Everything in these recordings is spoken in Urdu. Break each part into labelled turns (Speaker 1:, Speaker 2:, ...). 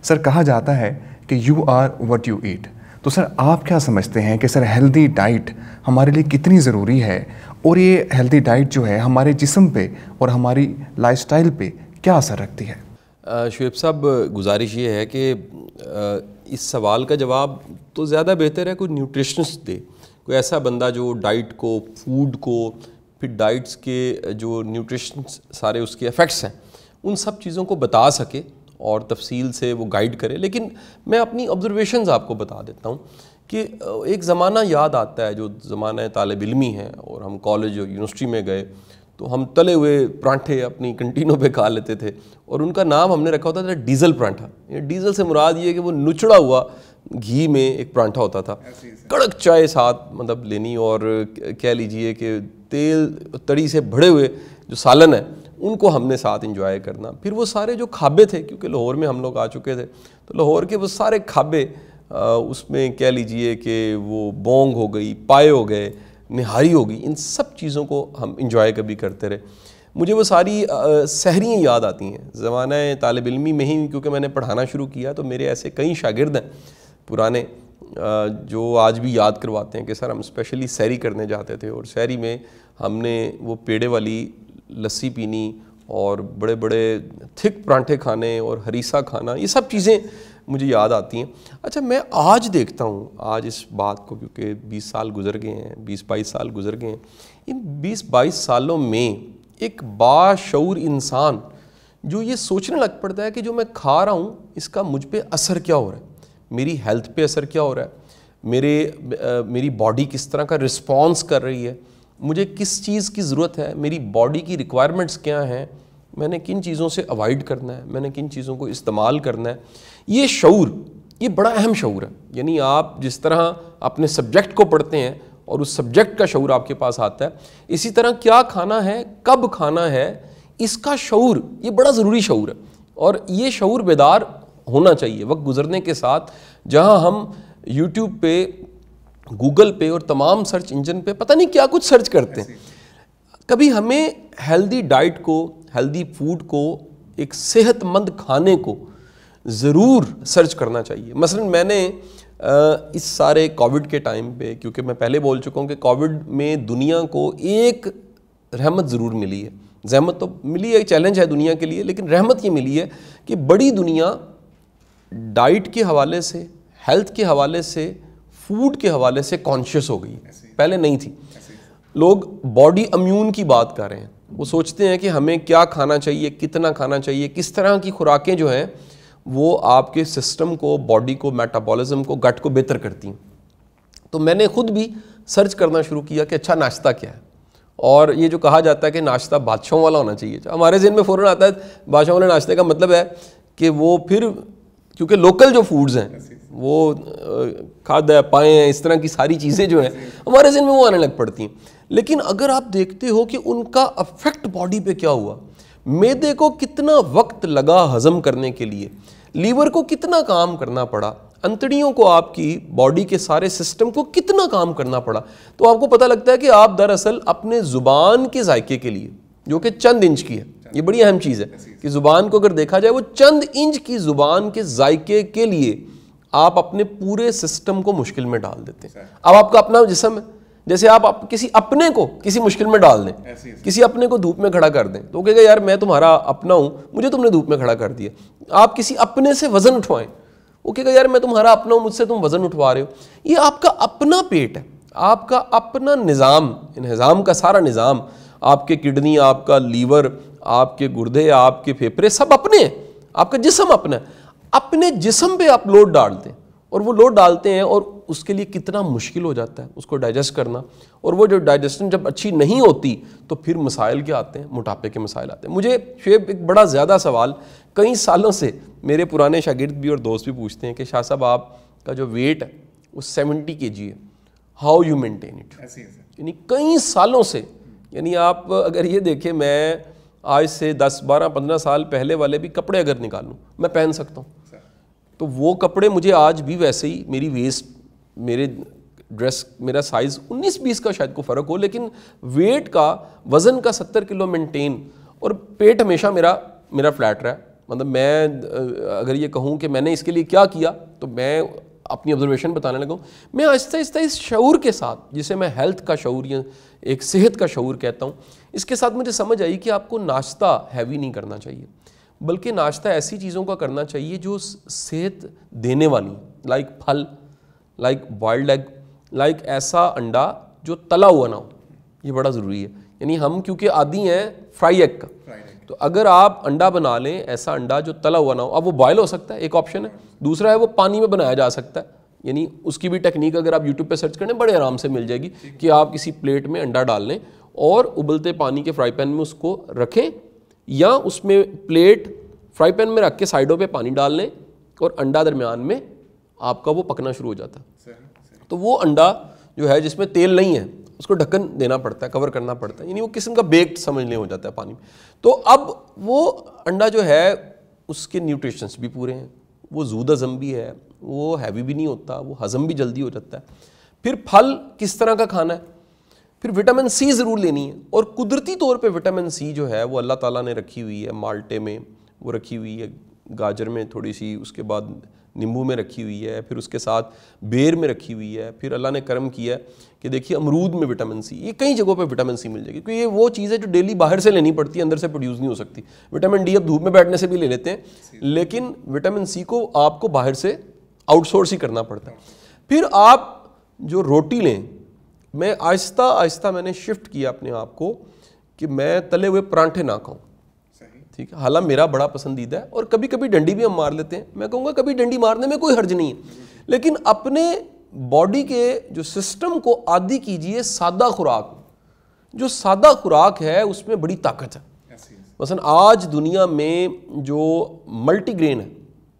Speaker 1: سر کہا جاتا ہے کہ you are what you eat. تو سر آپ کیا سمجھتے ہیں کہ سر ہیلدی ڈائٹ ہمارے لیے کتنی ضروری ہے, اور یہ ہیلدی ڈائٹ جو ہے ہمارے جسم پہ اور ہماری لائف سٹائل پہ کیا اثر رکھتی ہے؟
Speaker 2: شعیب صاحب, گزارش یہ ہے کہ اس سوال کا جواب تو زیادہ بہتر ہے کوئی نیوٹریشنسٹ دے, کوئی ایسا بندہ جو ڈائٹ کو, فوڈ کو, پھر ڈائٹس کے جو نیوٹریشنس سارے اس کے افیکٹس ہیں ان سب چیزوں کو بتا سکے اور تفصیل سے وہ گائیڈ کرے. لیکن میں اپنی آبزرویشنز آپ کو بتا دیتا ہوں کہ ایک زمانہ یاد آتا ہے جو زمانہ طالب علمی ہے, اور ہم کالج اور یونیورسٹی میں گئے تو ہم تلے ہوئے پراٹھے اپنی کنٹینوں پہ کھا لیتے تھے, اور ان کا نام ہم نے رکھا ہوتا تھا ڈیزل پراٹھا. ڈیزل سے مراد یہ ہے کہ وہ نچڑا ہوا گھی میں ایک پراٹھا ہوتا تھا, کڑک چائے ساتھ مطلب لینی, اور کہہ لیجئے کہ تیل تڑی سے بھرے ہوئے جو سالن ہے ان کو ہم نے ساتھ انجوائے کرنا. پھر وہ سارے جو کھابے تھے, کیونکہ لاہور میں ہم لوگ آ چکے تھے, تو لاہور کے وہ سارے کھابے, اس میں کہہ لیجئے کہ وہ بونگ ہو گئی, پائے ہو گئے, نہاری ہو گئی, ان سب چیزوں کو ہم انجوائے کبھی کرتے رہے. مجھے وہ ساری سحریاں یاد آتی ہیں زمانہ طالب علمی میں ہی, کیونکہ میں نے پڑھانا شروع کیا تو میرے ایسے کئی شاگرد ہیں پرانے جو آج بھی یاد کرواتے ہیں کہ سر ہم اسپیشلی سحری کرنے جاتے تھے, اور سحری میں ہم نے وہ پیڑے والی لسی پینی اور بڑے بڑے تھک پراٹھے کھانے اور ہریسہ کھانا, یہ سب چیزیں مجھے یاد آتی ہیں. اچھا, میں آج دیکھتا ہوں آج اس بات کو, کیونکہ 20 سال گزر گئے ہیں, 20-22 سال گزر گئے ہیں, ان 20-22 سالوں میں ایک باشعور انسان جو یہ سوچنے لگ پڑتا ہے کہ جو میں کھا رہا ہوں اس کا مجھ پہ اثر کیا ہو رہا ہے, میری ہیلتھ پہ اثر کیا ہو رہا ہے, میری باڈی کس طرح کا رسپانس کر رہی ہے, مجھے کس چیز کی ضرورت ہے, میری باڈی کی ریکوائرمنٹس کیا ہیں, میں نے کن چیزوں سے اوائڈ کرنا ہے, میں نے کن چیزوں کو استعمال کرنا ہے. یہ شعور, یہ بڑا اہم شعور ہے. یعنی آپ جس طرح اپنے سبجیکٹ کو پڑھتے ہیں اور اس سبجیکٹ کا شعور آپ کے پاس آتا ہے, اسی طرح کیا کھانا ہے, کب کھانا ہے, اس کا شعور یہ بڑا ضروری شعور ہے. اور یہ شعور بیدار ہونا چاہیے وقت گزرنے کے ساتھ. جہاں ہم یوٹیوب پہ, گوگل پہ اور تمام سرچ انجن پہ پتہ نہیں کیا کچھ سرچ کرتے ہیں, کبھی ہمیں ہیلدی ڈائٹ کو, ہیلدی فوڈ کو, ایک صحت مند کھانے کو ضرور سرچ کرنا چاہیے. مثلا میں نے اس سارے کووڈ کے ٹائم پہ, کیونکہ میں پہلے بول چکا ہوں کہ کووڈ میں دنیا کو ایک رحمت ضرور ملی ہے, زحمت تو ملی ہے, چیلنج ہے دنیا کے لیے, لیکن رحمت یہ ملی ہے کہ بڑی دنیا ڈائٹ کے حوالے سے, ہیلتھ کے حوالے سے, فوڈ کے حوالے سے کانشیس ہو گئی. پہلے نہیں تھی. لوگ باڈی امیون کی بات کر رہے ہیں, وہ سوچتے ہیں کہ ہمیں کیا کھانا چاہیے, کتنا کھانا چاہیے, کس طرح کی خوراکیں جو ہیں وہ آپ کے سسٹم کو, باڈی کو, میٹابولزم کو, گٹ کو بہتر کرتی ہیں. تو میں نے خود بھی سرچ کرنا شروع کیا کہ اچھا ناشتہ کیا ہے, اور یہ جو کہا جاتا ہے کہ ناشتہ بادشاہوں والا ہونا چاہیے, ہمارے ذہن میں فوراً آتا ہے بادشاہوں والے ناشتے کا مطلب ہے کہ وہ پھر, کیونکہ لوکل جو فوڈز ہیں وہ کھاد ہے, پائے ہیں, اس طرح کی ساری چیزیں جو ہیں ہمارے ذہن میں وہ آنے لگ پڑتی ہیں. لیکن اگر آپ دیکھتے ہو کہ ان کا افیکٹ باڈی پہ کیا ہوا, معدے کو کتنا وقت لگا ہضم کرنے کے لیے, لیور کو کتنا کام کرنا پڑا, انتڑیوں کو, آپ کی باڈی کے سارے سسٹم کو کتنا کام کرنا پڑا, تو آپ کو پتہ لگتا ہے کہ آپ دراصل اپنے زبان کے ذائقے کے لیے, جو کہ چند انچ کی ہے, یہ بڑی اہم چیز ہے کہ زبان کو اگر دیکھا جائے وہ چند انچ کی زبان کے ذائقے کے لیے آپ اپنے پورے سسٹم کو مشکل میں ڈال دیتے ہیں. اب آپ کا اپنا جسم ہے, جیسے آپ کسی اپنے کو کسی مشکل میں ڈال دیں, کسی اپنے کو دھوپ میں کھڑا کر دیں تو وہ کہے گا یار میں تمہارا اپنا ہوں, مجھے تم نے دھوپ میں کھڑا کر دیا. آپ کسی اپنے سے وزن اٹھوائیں, وہ کہے گا یار میں تمہارا اپنا ہوں, مجھ سے تم وزن اٹھوا رہے ہو. یہ آپ کا اپنا پیٹ ہے, آپ کا اپنا نظام, انہضام کا سارا نظام, آپ کے کڈنی, آپ کا لیور, آپ کے گردے, آپ کے پھیپھڑے سب اپنے ہیں, آپ کا جسم اپنا ہے. اپنے جسم پہ آپ لوڈ ڈالتے ہیں, اور وہ لوڈ ڈالتے ہیں اور اس کے لیے کتنا مشکل ہو جاتا ہے اس کو ڈائجسٹ کرنا, اور وہ جو ڈائجسشن جب اچھی نہیں ہوتی تو پھر مسائل کیا آتے ہیں, موٹاپے کے مسائل آتے ہیں. مجھے شعیب ایک بڑا زیادہ سوال کئی سالوں سے میرے پرانے شاگرد بھی اور دوست بھی پوچھتے ہیں کہ شاہ صاحب آپ کا جو ویٹ ہے وہ 70 kg ہے, ہاؤ یو مینٹین اٹ. یعنی کئی سالوں سے, یعنی آپ اگر یہ دیکھیں میں آج سے 10, 12, 15 سال پہلے والے بھی کپڑے اگر نکالوں میں پہن سکتا ہوں, تو وہ کپڑے مجھے آج بھی ویسے ہی, میری ویسٹ, میرے ڈریس, میرا سائز 19-20 کا شاید کو فرق ہو, لیکن ویٹ کا, وزن کا 70 کلو مینٹین, اور پیٹ ہمیشہ میرا فلیٹ رہا ہے, مطلب میں اگر یہ کہوں کہ میں نے اس کے لیے کیا کیا تو میں اپنی آبزرویشن بتانے لگا ہوں. میں آہستہ آہستہ اس شعور کے ساتھ جسے میں ہیلتھ کا شعور یا ایک صحت کا شعور کہتا ہوں, اس کے ساتھ مجھے سمجھ آئی کہ آپ کو ناشتہ ہیوی نہیں کرنا چاہیے, بلکہ ناشتہ ایسی چیزوں کا کرنا چاہیے جو صحت دینے والی, لائک پھل, لائک بوائلڈ ایگ, لائک ایسا انڈا جو تلا ہوا نہ ہو. یہ بڑا ضروری ہے. یعنی ہم کیونکہ عادی ہیں فرائی ایگ کا, تو اگر آپ انڈا بنا لیں ایسا انڈا جو تلا ہوا نہ ہو, اب وہ بوائل ہو سکتا ہے, ایک آپشن ہے. دوسرا ہے وہ پانی میں بنایا جا سکتا ہے, یعنی اس کی بھی ٹیکنیک اگر آپ یوٹیوب پہ سرچ کریں بڑے آرام سے مل جائے گی کہ آپ کسی پلیٹ میں انڈا ڈال لیں اور ابلتے پانی کے فرائی پین میں اس کو رکھیں, یا اس میں پلیٹ فرائی پین میں رکھ کے سائڈوں پہ پانی ڈال لیں اور انڈا درمیان میں آپ کا وہ پکنا شروع ہو جاتا ہے. تو وہ انڈا جو ہے جس میں تیل نہیں ہے اس کو ڈھکن دینا پڑتا ہے, کور کرنا پڑتا ہے, یعنی وہ قسم کا بیکڈ سمجھ لیں ہو جاتا ہے پانی میں. تو اب وہ انڈا جو ہے اس کے نیوٹریشنس بھی پورے ہیں, وہ زود ہضم بھی ہے, وہ ہیوی بھی نہیں ہوتا, وہ ہضم بھی جلدی ہو جاتا ہے. پھر پھل کس طرح کا کھانا ہے, پھر وٹامن سی ضرور لینی ہے, اور قدرتی طور پہ وٹامن سی جو ہے وہ اللہ تعالیٰ نے رکھی ہوئی ہے, مالٹے میں وہ رکھی ہوئی ہے, گاجر میں تھوڑی سی, اس کے بعد نیمبو میں رکھی ہوئی ہے, پھر اس کے ساتھ بیر میں رکھی ہوئی ہے, پھر اللہ نے کرم کیا ہے کہ دیکھیے امرود میں وٹامن سی, یہ کئی جگہوں پہ وٹامن سی مل جائے گی, کیونکہ یہ وہ چیز ہے جو ڈیلی باہر سے لینی پڑتی ہے, اندر سے پروڈیوس نہیں ہو سکتی. وٹامن ڈی اب دھوپ میں بیٹھنے سے بھی لے لیتے ہیں, لیکن وٹامن سی کو آپ کو باہر سے آؤٹ سورس ہی کرنا پڑتا ہے. پھر آپ جو روٹی لیں, میں آہستہ آہستہ میں نے شفٹ کیا اپنے آپ کو کہ میں تلے ہوئے پراٹھے نہ کھاؤں, ٹھیک ہے, حالانکہ میرا بڑا پسندیدہ ہے, اور کبھی کبھی ڈنڈی بھی ہم مار لیتے ہیں. میں کہوں گا کبھی ڈنڈی مارنے میں کوئی حرج نہیں ہے, لیکن اپنے باڈی کے جو سسٹم کو عادی کیجئے سادہ خوراک. جو سادہ خوراک ہے اس میں بڑی طاقت ہے. مثلا آج دنیا میں جو ملٹی گرین ہے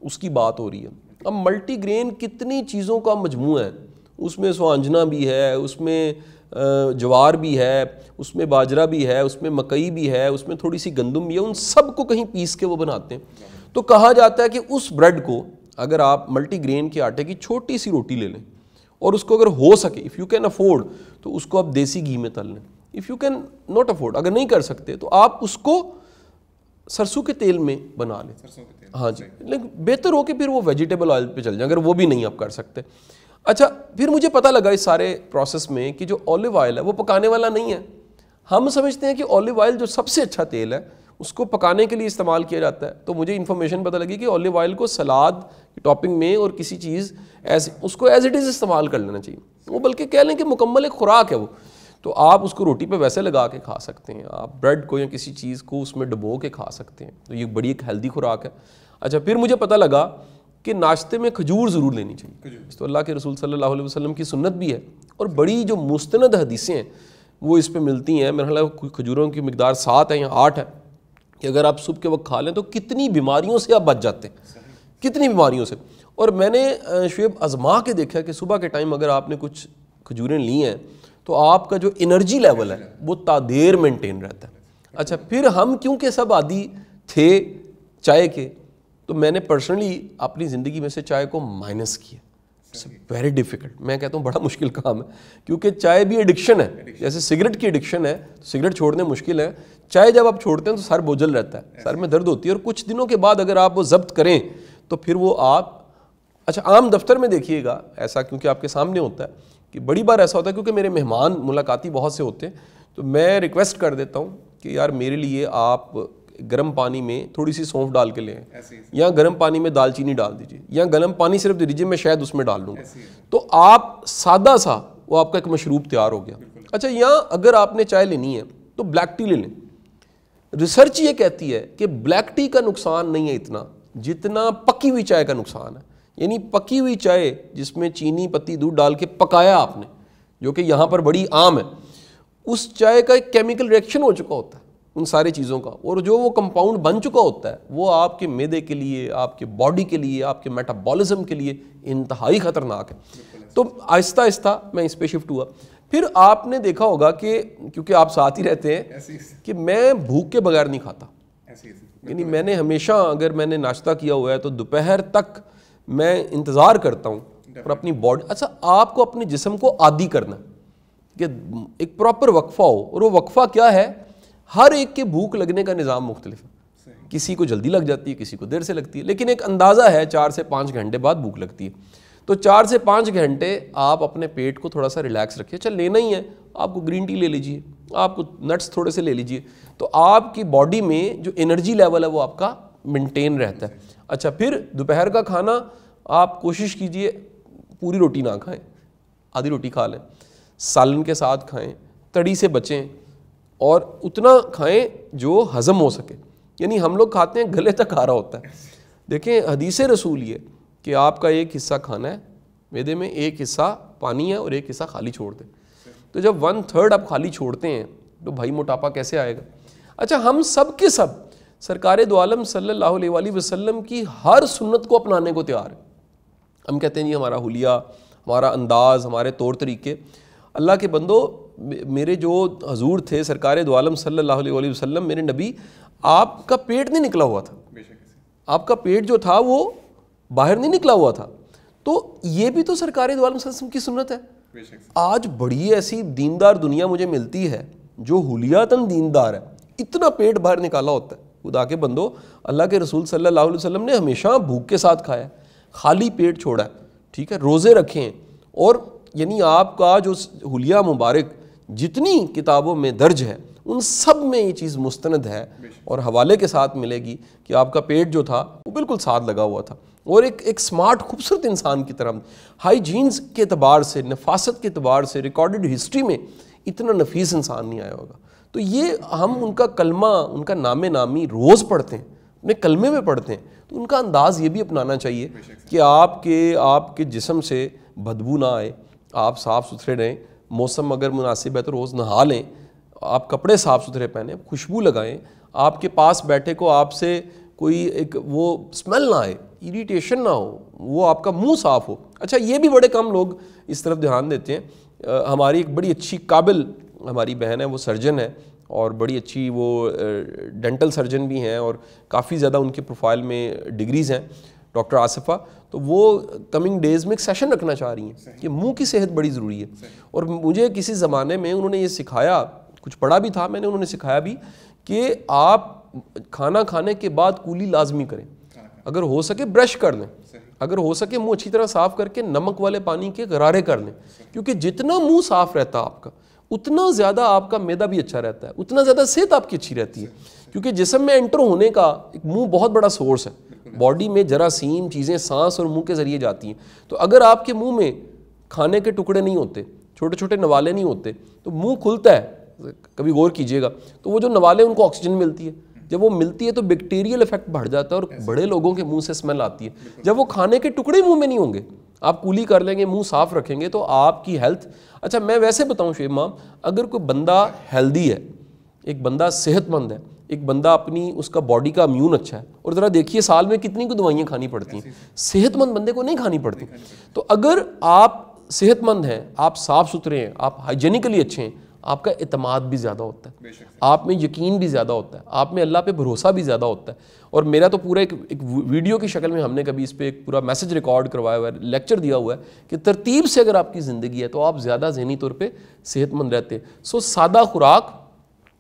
Speaker 2: اس کی بات ہو رہی ہے. اب ملٹی گرین کتنی چیزوں کا مجموعہ ہے, اس میں سوانجنا بھی ہے, اس میں جوار بھی ہے, اس میں باجرہ بھی ہے, اس میں مکئی بھی ہے, اس میں تھوڑی سی گندم بھی ہے, ان سب کو کہیں پیس کے وہ بناتے ہیں. تو کہا جاتا ہے کہ اس بریڈ کو اگر آپ ملٹی گرین کے آٹے کی چھوٹی سی روٹی لے لیں اور اس کو اگر ہو سکے, اف یو کین افورڈ, تو اس کو آپ دیسی گھی میں تل لیں. If you can not afford, اگر نہیں کر سکتے تو آپ اس کو سرسوں کے تیل میں بنا لیں. ہاں جی, لیکن بہتر ہو کہ پھر وہ ویجیٹیبل آئل پہ چل جائیں اگر وہ بھی نہیں آپ کر سکتے. اچھا, پھر مجھے پتہ لگا اس سارے پروسیس میں کہ جو اولیو آئل ہے وہ پکانے والا نہیں ہے. ہم سمجھتے ہیں کہ اولیو آئل جو سب سے اچھا تیل ہے اس کو پکانے کے لیے استعمال کیا جاتا ہے. تو مجھے انفارمیشن پتہ لگی کہ اولیو آئل کو سلاد کی ٹاپنگ میں اور کسی چیز اس کو ایز اٹ از استعمال کر لینا چاہیے. وہ بلکہ کہہ لیں کہ مکمل ایک خوراک ہے وہ. تو آپ اس کو روٹی پہ ویسے لگا کے کھا سکتے ہیں, آپ بریڈ کو یا کسی چیز کو اس میں ڈبو کے کھا سکتے ہیں. تو یہ بڑی ایک ہیلدی خوراک ہے. اچھا, پھر مجھے پتہ لگا کہ ناشتے میں کھجور ضرور لینی چاہیے. تو اللہ کے رسول صلی اللہ علیہ وسلم کی سنت بھی ہے, اور بڑی جو مستند حدیثیں ہیں وہ اس پہ ملتی ہیں. میرا خیال ہے کھجوروں کی مقدار 7 ہے یا 8 ہے کہ اگر آپ صبح کے وقت کھا لیں تو کتنی بیماریوں سے آپ بچ جاتے ہیں, کتنی بیماریوں سے. اور میں نے شعیب آزما کے دیکھا کہ صبح کے ٹائم اگر آپ نے کچھ کھجوریں لی ہیں تو آپ کا جو انرجی لیول ہے وہ تا دیر مینٹین رہتا ہے. اچھا, پھر ہم کیونکہ سب عادی تھے چائے کے, تو میں نے پرسنلی اپنی زندگی میں سے چائے کو مائنس کیا. ویری ڈیفیکلٹ, میں کہتا ہوں بڑا مشکل کام ہے, کیونکہ چائے بھی ایڈکشن ہے. جیسے سگریٹ کی ایڈکشن ہے, سگریٹ چھوڑنے مشکل ہے, چائے جب آپ چھوڑتے ہیں تو سر بوجھل رہتا ہے, سر میں درد ہوتی ہے, اور کچھ دنوں کے بعد اگر آپ وہ ضبط کریں تو پھر وہ آپ, اچھا عام دفتر میں دیکھیے گا ایسا, کیونکہ آپ کے سامنے ہوتا ہے کہ بڑی بار ایسا ہوتا ہے کیونکہ میرے مہمان ملاقاتی بہت سے ہوتے ہیں, تو میں ریکویسٹ کر دیتا ہوں کہ یار میرے لیے آپ گرم پانی میں تھوڑی سی سونف ڈال کے لیں, یا گرم پانی میں دال چینی ڈال دیجیے, یا گرم پانی صرف دے دیجیے, میں شاید اس میں ڈال لوں گا. تو آپ سادہ سا وہ آپ کا ایک مشروب تیار ہو گیا. اچھا, یا اگر آپ نے چائے لینی ہے تو بلیک ٹی لے لیں. ریسرچ یہ کہتی ہے کہ بلیک ٹی کا نقصان نہیں ہے اتنا جتنا پکی ہوئی چائے کا نقصان ہے. یعنی پکی ہوئی چائے جس میں چینی پتی دودھ ڈال کے پکایا آپ نے, جو کہ یہاں پر بڑی عام ہے, اس چائے کا ایک کیمیکل ریئیکشن ہو چکا ہوتا ہے ان ساری چیزوں کا, اور جو وہ کمپاؤنڈ بن چکا ہوتا ہے وہ آپ کے معدے کے لیے, آپ کے باڈی کے لیے, آپ کے میٹابولزم کے لیے انتہائی خطرناک ہے. تو آہستہ آہستہ میں اس پہ شفٹ ہوا. پھر آپ نے دیکھا ہوگا کہ کیونکہ آپ ساتھ ہی رہتے ہیں کہ میں بھوک کے بغیر نہیں کھاتا. یعنی میں نے ہمیشہ اگر میں نے ناشتہ کیا ہوا ہے تو دوپہر تک میں انتظار کرتا ہوں اور اپنی باڈی, اچھا آپ کو اپنے جسم کو عادی کرنا کہ ایک پراپر وقفہ ہو, اور وہ وقفہ کیا ہے, ہر ایک کے بھوک لگنے کا نظام مختلف ہے. کسی کو جلدی لگ جاتی ہے, کسی کو دیر سے لگتی ہے, لیکن ایک اندازہ ہے 4 سے 5 گھنٹے بعد بھوک لگتی ہے. تو 4 سے 5 گھنٹے آپ اپنے پیٹ کو تھوڑا سا ریلیکس رکھیے. اچھا لینا ہی ہے آپ کو گرین ٹی لے لیجئے, آپ کو نٹس تھوڑے سے لے لیجئے, تو آپ کی باڈی میں جو انرجی لیول ہے وہ آپ کا مینٹین رہتا ہے. اچھا پھر دوپہر کا کھانا آپ کوشش کیجئے پوری روٹی نہ کھائیں, آدھی روٹی کھا لیں, سالن کے ساتھ کھائیں, تڑی سے بچیں, اور اتنا کھائیں جو ہضم ہو سکے. یعنی ہم لوگ کھاتے ہیں گلے تک آ رہا ہوتا ہے. دیکھیں حدیث رسول یہ کہ آپ کا ایک حصہ کھانا ہے معدے میں, ایک حصہ پانی ہے اور ایک حصہ خالی چھوڑ دیں. تو جب 1/3 آپ خالی چھوڑتے ہیں تو بھائی موٹاپا کیسے آئے گا. اچھا ہم سب کے سب سرکار دو عالم صلی اللہ علیہ وآلہ وسلم کی ہر سنت کو اپنانے کو تیار ہیں. ہم کہتے ہیں جی ہمارا حلیہ, ہمارا انداز, ہمارے طور طریقے. اللہ کے بندو, میرے جو حضور تھے سرکار دو عالم صلی اللہ علیہ وآلہ وسلم, میرے نبی, آپ کا پیٹ نہیں نکلا ہوا تھا, آپ کا پیٹ جو تھا وہ باہر نہیں نکلا ہوا تھا. تو یہ بھی تو سرکار دو عالم صلی اللہ علیہ وسلم کی سنت ہے. آج بڑی ایسی دیندار دنیا مجھے ملتی ہے جو حلیاتاً دیندار ہے, اتنا پیٹ باہر نکالا ہوتا ہے. خدا کے بندو, اللہ کے رسول صلی اللہ علیہ وسلم نے ہمیشہ بھوک کے ساتھ کھایا, خالی پیٹ چھوڑا ہے, ٹھیک ہے, روزے رکھیں. اور یعنی آپ کا جو حلیہ مبارک جتنی کتابوں میں درج ہے ان سب میں یہ چیز مستند ہے, اور حوالے کے ساتھ ملے گی کہ آپ کا پیٹ جو تھا وہ بالکل ساتھ لگا ہوا تھا, اور ایک سمارٹ خوبصورت انسان کی طرح. ہائیجینز کے اعتبار سے, نفاست کے اعتبار سے ریکارڈڈ ہسٹری میں اتنا نفیس انسان نہیں آیا ہوگا. تو یہ ہم ان کا کلمہ, ان کا نام نامی روز پڑھتے ہیں, اپنے کلمے میں پڑھتے ہیں, تو ان کا انداز یہ بھی اپنانا چاہیے کہ آپ کے جسم سے بدبو نہ آئے, آپ صاف ستھرے رہیں, موسم اگر مناسب ہے تو روز نہا لیں, آپ کپڑے صاف ستھرے پہنیں, خوشبو لگائیں, آپ کے پاس بیٹھے کو آپ سے کوئی ایک وہ اسمیل نہ آئے, اریٹیشن نہ ہو, وہ آپ کا منہ صاف ہو. اچھا یہ بھی بڑے کم لوگ اس طرف دھیان دیتے ہیں. ہماری ایک بڑی اچھی قابل ہماری بہن ہے, وہ سرجن ہے, اور بڑی اچھی وہ ڈینٹل سرجن بھی ہیں, اور کافی زیادہ ان کے پروفائل میں ڈگریز ہیں, ڈاکٹر آصفہ. تو وہ کمنگ ڈیز میں ایک سیشن رکھنا چاہ رہی ہیں کہ منہ کی صحت بڑی ضروری ہے. اور مجھے کسی زمانے میں انہوں نے یہ سکھایا, کچھ پڑھا بھی تھا میں نے, انہوں نے سکھایا بھی کہ آپ کھانا کھانے کے بعد کولی لازمی کریں, اگر ہو سکے برش کر لیں, اگر ہو سکے منہ اچھی طرح صاف کر کے نمک والے پانی کے غرارے کر لیں, کیونکہ جتنا منہ صاف رہتا آپ کا اتنا زیادہ آپ کا معدہ بھی اچھا رہتا ہے, اتنا زیادہ صحت آپ کی اچھی رہتی ہے. کیونکہ جسم میں انٹر ہونے کا ایک منہ بہت بڑا سورس ہے, باڈی میں جراثیم چیزیں سانس اور منہ کے ذریعے جاتی ہیں. تو اگر آپ کے منہ میں کھانے کے ٹکڑے نہیں ہوتے, چھوٹے چھوٹے نوالے نہیں ہوتے, تو منہ کھلتا ہے, کبھی غور کیجئے گا, تو وہ جو نوالے ان کو آکسیجن ملتی ہے, جب وہ ملتی ہے تو بیکٹیریل افیکٹ بڑھ جاتا ہے, اور بڑے لوگوں کے منہ سے اسمیل آتی ہے. جب وہ کھانے کے ٹکڑے منہ میں نہیں ہوں گے, آپ کولی کر لیں گے, منہ صاف رکھیں گے, تو آپ کی ہیلتھ. اچھا میں ویسے بتاؤں شعیب امام, اگر کوئی بندہ ہیلدی ہے, ایک بندہ صحت مند ہے, ایک بندہ اپنی اس کا باڈی کا امیون اچھا ہے, اور ذرا دیکھیے سال میں کتنی کو دوائیاں کھانی پڑتی ہیں, صحت مند بندے کو نہیں کھانی پڑتی. تو اگر آپ صحت مند ہیں, آپ صاف ستھرے ہیں, آپ ہائیجینکلی اچھے ہیں, آپ کا اعتماد بھی زیادہ ہوتا ہے, آپ میں یقین بھی زیادہ ہوتا ہے, آپ میں اللہ پہ بھروسہ بھی زیادہ ہوتا ہے. اور میرا تو پورا ایک ویڈیو کی شکل میں ہم نے کبھی اس پہ ایک پورا میسج ریکارڈ کروایا ہوا ہے, لیکچر دیا ہوا ہے کہ ترتیب سے اگر آپ کی زندگی ہے تو آپ زیادہ ذہنی طور پہ صحت مند رہتے ہیں. سو سادہ خوراک,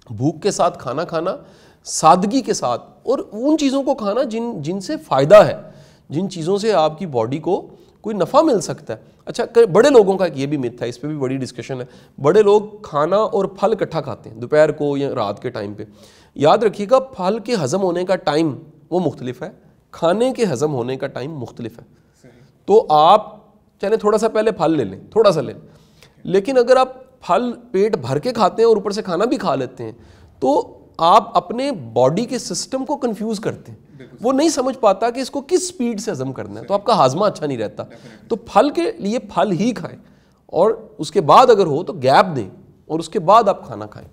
Speaker 2: بھوک کے ساتھ کھانا کھانا, سادگی کے ساتھ, اور ان چیزوں کو کھانا جن سے فائدہ ہے, جن چیزوں سے آپ کی باڈی کو کوئی نفع مل سکتا ہے. اچھا بڑے لوگوں کا یہ بھی مت ہے, اس پہ بھی بڑی ڈسکشن ہے. بڑے لوگ کھانا اور پھل اکٹھا کھاتے ہیں دوپہر کو یا رات کے ٹائم پہ. یاد رکھیے گا پھل کے ہضم ہونے کا ٹائم وہ مختلف ہے, کھانے کے ہضم ہونے کا ٹائم مختلف ہے. تو آپ چلیں تھوڑا سا پہلے پھل لے لیں, تھوڑا سا لے لیں, لیکن اگر آپ پھل پیٹ بھر کے کھاتے ہیں اور اوپر سے کھانا بھی کھا لیتے ہیں تو آپ اپنے باڈی کے سسٹم کو کنفیوز کرتے ہیں, وہ نہیں سمجھ پاتا کہ اس کو کس سپیڈ سے ہضم کرنا ہے, تو آپ کا ہاضمہ اچھا نہیں رہتا. تو پھل کے لیے پھل ہی کھائیں, اور اس کے بعد اگر ہو تو گیپ دیں, اور اس کے بعد آپ کھانا کھائیں.